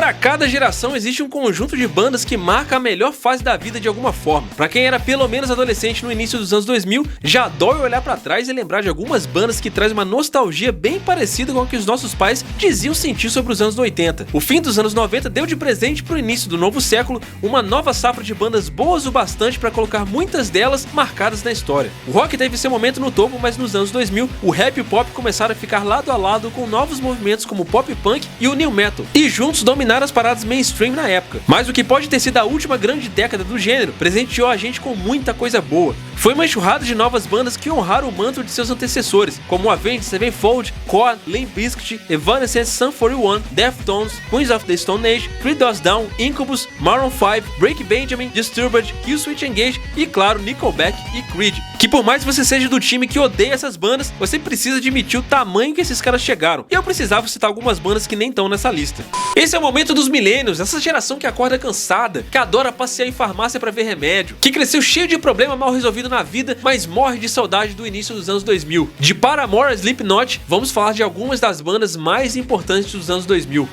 Para cada geração existe um conjunto de bandas que marca a melhor fase da vida de alguma forma. Para quem era pelo menos adolescente no início dos anos 2000, já dói olhar para trás e lembrar de algumas bandas que trazem uma nostalgia bem parecida com a que os nossos pais diziam sentir sobre os anos 80. O fim dos anos 90 deu de presente para o início do novo século uma nova safra de bandas boas o bastante para colocar muitas delas marcadas na história. O rock teve seu momento no topo, mas nos anos 2000, o rap e o pop começaram a ficar lado a lado com novos movimentos como o pop punk e o new metal, e juntos dominaram as paradas mainstream na época. Mas o que pode ter sido a última grande década do gênero presenteou a gente com muita coisa boa. Foi uma enxurrada de novas bandas que honraram o manto de seus antecessores, como Avenged Sevenfold, Korn, Limp Bizkit, Evanescence, Sum 41, Deftones, Queens of the Stone Age, Three Doors Down, Incubus, Maroon 5, Break Benjamin, Disturbed, Killswitch Engage e, claro, Nickelback e Creed. Que por mais que você seja do time que odeia essas bandas, você precisa admitir o tamanho que esses caras chegaram. E eu precisava citar algumas bandas que nem estão nessa lista. Esse é o momento dos millennials, essa geração que acorda cansada, que adora passear em farmácia pra ver remédio, que cresceu cheio de problema mal resolvido na vida, mas morre de saudade do início dos anos 2000. De Paramore a Slipknot, vamos falar de algumas das bandas mais importantes dos anos 2000.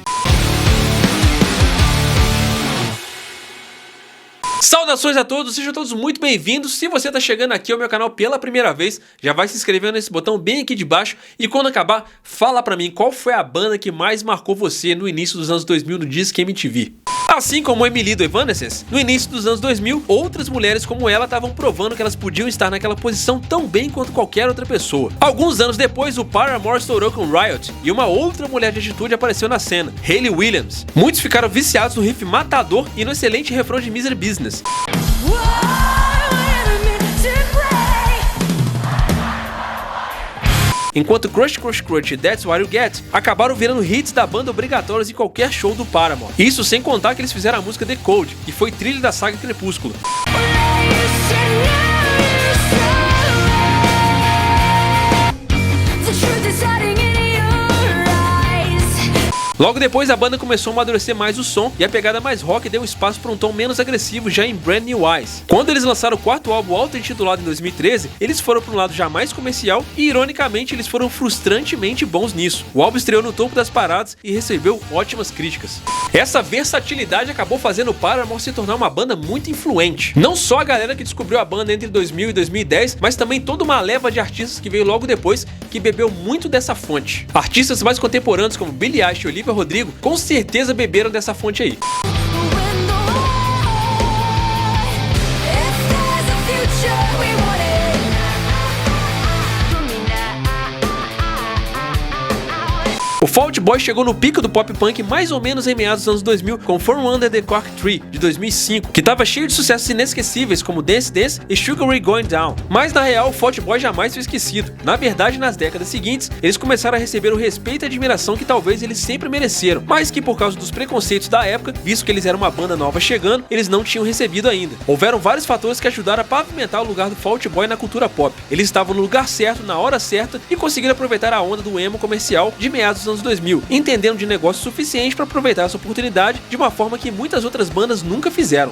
Saudações a todos, sejam todos muito bem-vindos. Se você está chegando aqui ao meu canal pela primeira vez, já vai se inscrevendo nesse botão bem aqui de baixo e quando acabar, fala pra mim qual foi a banda que mais marcou você no início dos anos 2000 no Disque MTV. Assim como Emily do Evanescence, no início dos anos 2000, outras mulheres como ela estavam provando que elas podiam estar naquela posição tão bem quanto qualquer outra pessoa. Alguns anos depois, o Paramore estourou com Riot e uma outra mulher de atitude apareceu na cena, Hayley Williams. Muitos ficaram viciados no riff matador e no excelente refrão de Misery Business. Enquanto Crush Crush Crush e That's What You Get acabaram virando hits da banda obrigatórios em qualquer show do Paramore. Isso sem contar que eles fizeram a música The Code, que foi trilha da saga Crepúsculo. Logo depois a banda começou a amadurecer mais o som e a pegada mais rock deu espaço para um tom menos agressivo já em Brand New Eyes. Quando eles lançaram o quarto álbum auto-intitulado em 2013, eles foram para um lado já mais comercial e ironicamente eles foram frustrantemente bons nisso. O álbum estreou no topo das paradas e recebeu ótimas críticas. Essa versatilidade acabou fazendo o Paramore se tornar uma banda muito influente. Não só a galera que descobriu a banda entre 2000 e 2010, mas também toda uma leva de artistas que veio logo depois que bebeu muito dessa fonte. Artistas mais contemporâneos como Billie Eilish e Olivia Rodrigo com certeza beberam dessa fonte aí. O Fall Out Boy chegou no pico do pop punk mais ou menos em meados dos anos 2000 com From Under the Cork Tree, de 2005, que estava cheio de sucessos inesquecíveis como Dance Dance e Sugar Ray Going Down. Mas na real, o Fall Out Boy jamais foi esquecido. Na verdade, nas décadas seguintes, eles começaram a receber o respeito e admiração que talvez eles sempre mereceram, mas que por causa dos preconceitos da época, visto que eles eram uma banda nova chegando, eles não tinham recebido ainda. Houveram vários fatores que ajudaram a pavimentar o lugar do Fall Out Boy na cultura pop. Eles estavam no lugar certo, na hora certa e conseguiram aproveitar a onda do emo comercial de meados dos anos 2000, entendendo de negócio suficiente para aproveitar essa oportunidade de uma forma que muitas outras bandas nunca fizeram.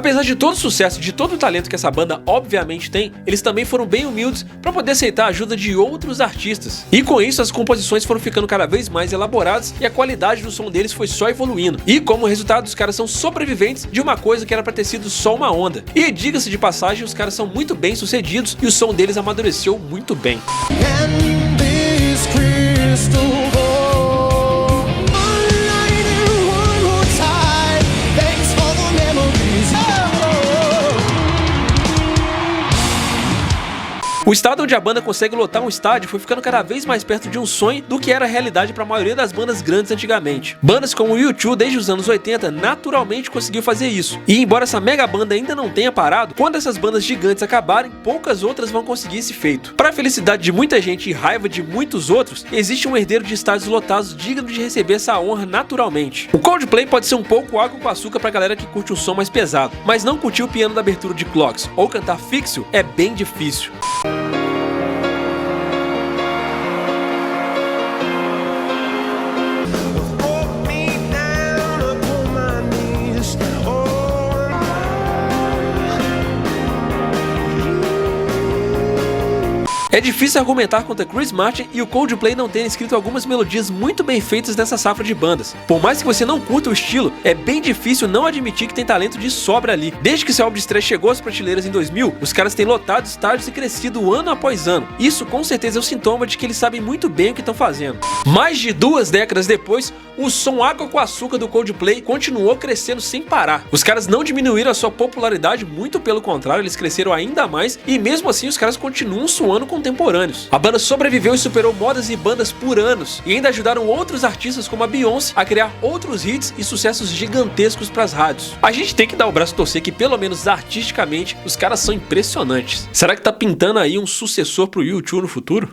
Apesar de todo o sucesso e de todo o talento que essa banda obviamente tem, eles também foram bem humildes para poder aceitar a ajuda de outros artistas. E com isso as composições foram ficando cada vez mais elaboradas e a qualidade do som deles foi só evoluindo. E como resultado, os caras são sobreviventes de uma coisa que era para ter sido só uma onda. E diga-se de passagem, os caras são muito bem sucedidos e o som deles amadureceu muito bem. O estado onde a banda consegue lotar um estádio foi ficando cada vez mais perto de um sonho do que era a realidade para a maioria das bandas grandes antigamente. Bandas como o U2 desde os anos 80 naturalmente conseguiu fazer isso. E embora essa mega banda ainda não tenha parado, quando essas bandas gigantes acabarem, poucas outras vão conseguir esse feito. Para a felicidade de muita gente e raiva de muitos outros, existe um herdeiro de estádios lotados digno de receber essa honra naturalmente. O Coldplay pode ser um pouco água com açúcar pra galera que curte um som mais pesado, mas não curtir o piano da abertura de Clocks ou cantar Fix You é bem difícil. É difícil argumentar contra Chris Martin e o Coldplay não terem escrito algumas melodias muito bem feitas nessa safra de bandas. Por mais que você não curta o estilo, é bem difícil não admitir que tem talento de sobra ali. Desde que seu álbum de estreia chegou às prateleiras em 2000, os caras têm lotado estádios e crescido ano após ano. Isso com certeza é um sintoma de que eles sabem muito bem o que estão fazendo. Mais de 2 décadas depois, o som Água com Açúcar do Coldplay continuou crescendo sem parar. Os caras não diminuíram a sua popularidade, muito pelo contrário, eles cresceram ainda mais e mesmo assim os caras continuam soando contemporâneos. A banda sobreviveu e superou modas e bandas por anos e ainda ajudaram outros artistas como a Beyoncé a criar outros hits e sucessos gigantescos pras rádios. A gente tem que dar o braço a torcer que pelo menos artisticamente os caras são impressionantes. Será que tá pintando aí um sucessor pro U2 no futuro?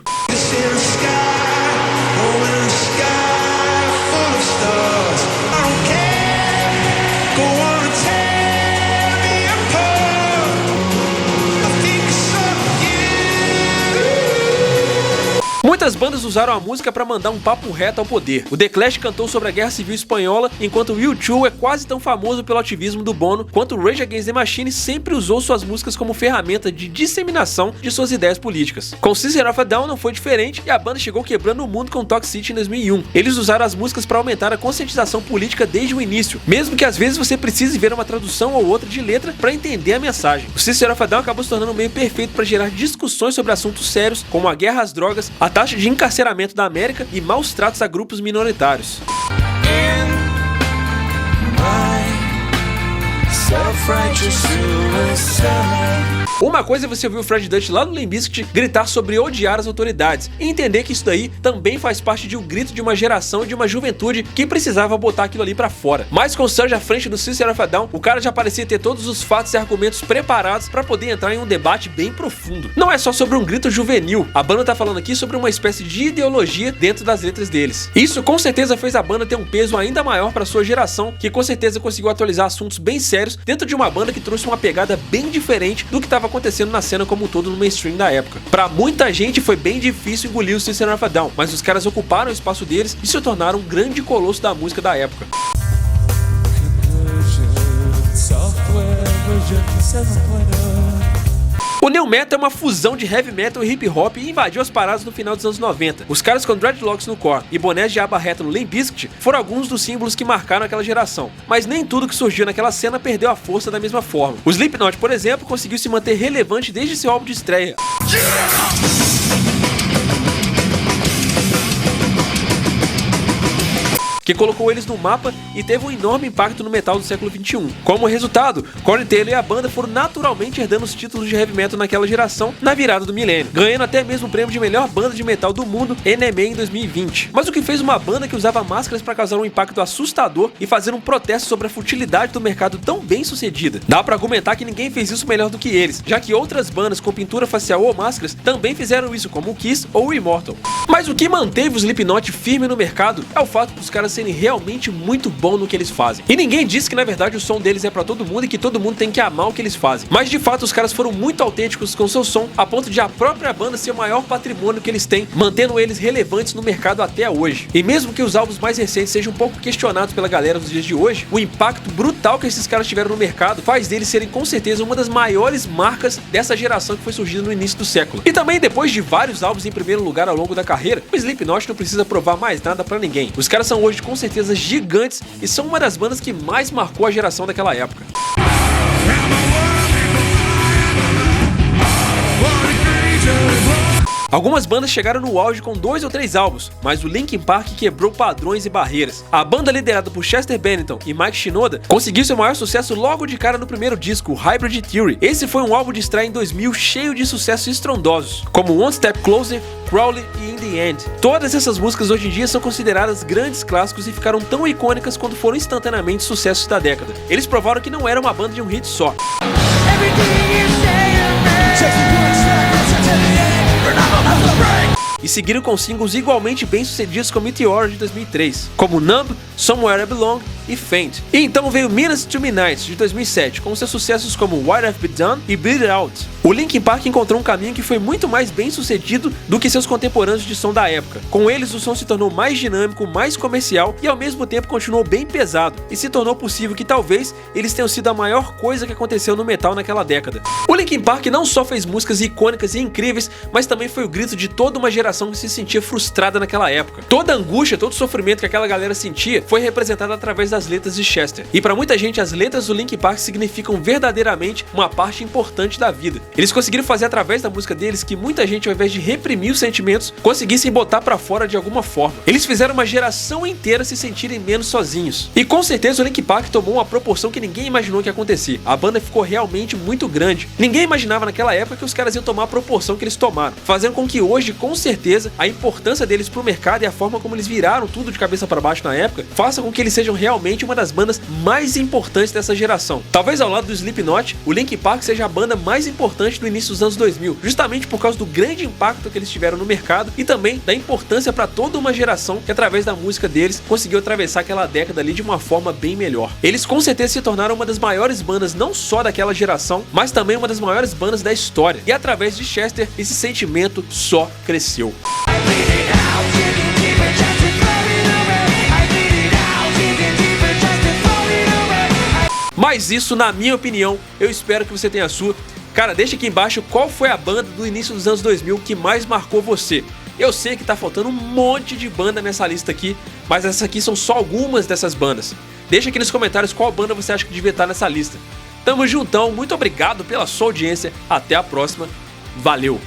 Muitas bandas usaram a música para mandar um papo reto ao poder. O The Clash cantou sobre a Guerra Civil Espanhola, enquanto o U2 é quase tão famoso pelo ativismo do Bono quanto o Rage Against the Machine sempre usou suas músicas como ferramenta de disseminação de suas ideias políticas. Com System of a Down não foi diferente e a banda chegou quebrando o mundo com Toxicity em 2001. Eles usaram as músicas para aumentar a conscientização política desde o início, mesmo que às vezes você precise ver uma tradução ou outra de letra para entender a mensagem. O System of a Down acabou se tornando um meio perfeito para gerar discussões sobre assuntos sérios como a guerra às drogas, a taxa de encarceramento da América e maus tratos a grupos minoritários. Uma coisa é você ouvir o Fred Durst lá no Limp Bizkit gritar sobre odiar as autoridades e entender que isso daí também faz parte de um grito de uma geração e de uma juventude que precisava botar aquilo ali pra fora. Mas com o Surge à frente do System of a Down, o cara já parecia ter todos os fatos e argumentos preparados pra poder entrar em um debate bem profundo. Não é só sobre um grito juvenil, a banda tá falando aqui sobre uma espécie de ideologia dentro das letras deles. Isso com certeza fez a banda ter um peso ainda maior pra sua geração, que com certeza conseguiu atualizar assuntos bem sérios dentro de uma banda que trouxe uma pegada bem diferente do que estava acontecendo na cena como um todo no mainstream da época. Pra muita gente foi bem difícil engolir o System of a Down, mas os caras ocuparam o espaço deles e se tornaram um grande colosso da música da época. O New Metal é uma fusão de heavy metal e hip hop e invadiu as paradas no final dos anos 90. Os caras com dreadlocks no core e bonés de aba reta no Limp Bizkit foram alguns dos símbolos que marcaram aquela geração, mas nem tudo que surgiu naquela cena perdeu a força da mesma forma. O Slipknot, por exemplo, conseguiu se manter relevante desde seu álbum de estreia, que colocou eles no mapa e teve um enorme impacto no metal do século XXI. Como resultado, Corey Taylor e a banda foram naturalmente herdando os títulos de heavy metal naquela geração na virada do milênio, ganhando até mesmo o prêmio de melhor banda de metal do mundo, NMA, em 2020. Mas o que fez uma banda que usava máscaras para causar um impacto assustador e fazer um protesto sobre a futilidade do mercado tão bem sucedida? Dá pra argumentar que ninguém fez isso melhor do que eles, já que outras bandas com pintura facial ou máscaras também fizeram isso, como o Kiss ou o Immortal. Mas o que manteve o Slipknot firme no mercado é o fato dos caras serem realmente muito bom no que eles fazem. E ninguém diz que na verdade o som deles é pra todo mundo e que todo mundo tem que amar o que eles fazem. Mas de fato os caras foram muito autênticos com seu som, a ponto de a própria banda ser o maior patrimônio que eles têm, mantendo eles relevantes no mercado até hoje. E mesmo que os álbuns mais recentes sejam um pouco questionados pela galera dos dias de hoje, o impacto brutal que esses caras tiveram no mercado faz deles serem com certeza uma das maiores marcas dessa geração que foi surgida no início do século. E também depois de vários álbuns em primeiro lugar ao longo da carreira, o Slipknot não precisa provar mais nada pra ninguém. Os caras são hoje com certeza gigantes e são uma das bandas que mais marcou a geração daquela época. Algumas bandas chegaram no auge com 2 ou 3 álbuns, mas o Linkin Park quebrou padrões e barreiras. A banda liderada por Chester Bennington e Mike Shinoda conseguiu seu maior sucesso logo de cara no primeiro disco, Hybrid Theory. Esse foi um álbum de estreia em 2000 cheio de sucessos estrondosos, como One Step Closer, Crowley e In The End. Todas essas músicas hoje em dia são consideradas grandes clássicos e ficaram tão icônicas quanto foram instantaneamente sucessos da década. Eles provaram que não era uma banda de um hit só. E seguiram com singles igualmente bem sucedidos como Meteor de 2003, como Numb, Somewhere I Belong e Faint. E então veio Minutes to Midnight de 2007, com seus sucessos como What I've Been Done e Bleed It Out. O Linkin Park encontrou um caminho que foi muito mais bem sucedido do que seus contemporâneos de som da época. Com eles, o som se tornou mais dinâmico, mais comercial e ao mesmo tempo continuou bem pesado, e se tornou possível que talvez eles tenham sido a maior coisa que aconteceu no metal naquela década. O Linkin Park não só fez músicas icônicas e incríveis, mas também foi o grito de toda uma geração que se sentia frustrada naquela época. Toda a angústia, todo o sofrimento que aquela galera sentia foi representado através das letras de Chester. E para muita gente, as letras do Linkin Park significam verdadeiramente uma parte importante da vida. Eles conseguiram fazer através da música deles que muita gente, ao invés de reprimir os sentimentos, conseguissem botar pra fora de alguma forma. Eles fizeram uma geração inteira se sentirem menos sozinhos. E com certeza o Linkin Park tomou uma proporção que ninguém imaginou que ia acontecer. A banda ficou realmente muito grande. Ninguém imaginava naquela época que os caras iam tomar a proporção que eles tomaram, fazendo com que hoje, com certeza, a importância deles pro mercado e a forma como eles viraram tudo de cabeça pra baixo na época, faça com que eles sejam realmente uma das bandas mais importantes dessa geração. Talvez ao lado do Slipknot, o Linkin Park seja a banda mais importante do início dos anos 2000, justamente por causa do grande impacto que eles tiveram no mercado e também da importância para toda uma geração que através da música deles conseguiu atravessar aquela década ali de uma forma bem melhor. Eles com certeza se tornaram uma das maiores bandas não só daquela geração, mas também uma das maiores bandas da história. E através de Chester, esse sentimento só cresceu. Mas isso, na minha opinião, eu espero que você tenha a sua. Cara, deixa aqui embaixo qual foi a banda do início dos anos 2000 que mais marcou você. Eu sei que tá faltando um monte de banda nessa lista aqui, mas essas aqui são só algumas dessas bandas. Deixa aqui nos comentários qual banda você acha que devia estar nessa lista. Tamo juntão, muito obrigado pela sua audiência, até a próxima, valeu!